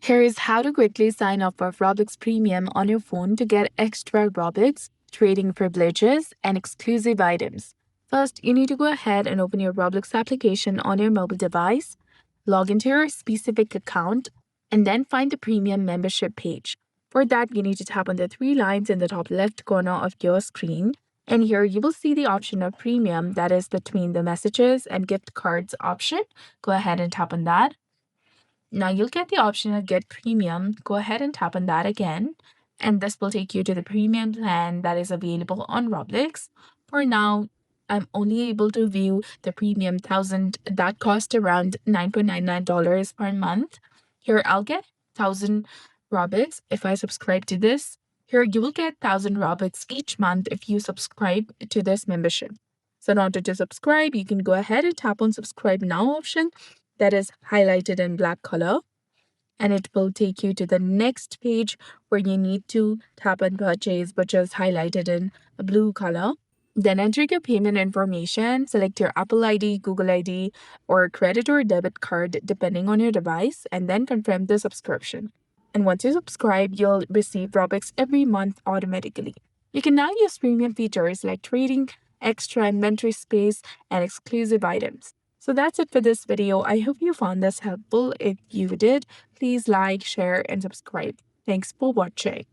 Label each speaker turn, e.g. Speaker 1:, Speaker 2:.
Speaker 1: Here is how to quickly sign up for Roblox Premium on your phone to get extra Robux, trading privileges, and exclusive items. First, you need to go ahead and open your Roblox application on your mobile device, log into your specific account, and then find the premium membership page. For that, you need to tap on the three lines in the top left corner of your screen. And here you will see the option of premium, that is between the messages and gift cards option. Go ahead and tap on that. Now you'll get the option of Get Premium. Go ahead and tap on that again. And this will take you to the premium plan that is available on Roblox. For now, I'm only able to view the premium 1000 that cost around $9.99 per month. Here I'll get 1000 Robux if I subscribe to this. Here you will get 1000 Robux each month if you subscribe to this membership. So in order to subscribe, you can go ahead and tap on subscribe now option that is highlighted in black color, and it will take you to the next page where you need to tap on purchase, which is highlighted in a blue color. Then enter your payment information, select your Apple ID, Google ID, or credit or debit card depending on your device, and then confirm the subscription. And once you subscribe, you'll receive Robux every month automatically. You can now use premium features like trading, extra inventory space, and exclusive items. So that's it for this video. I hope you found this helpful. If you did, please like, share, and subscribe. Thanks for watching.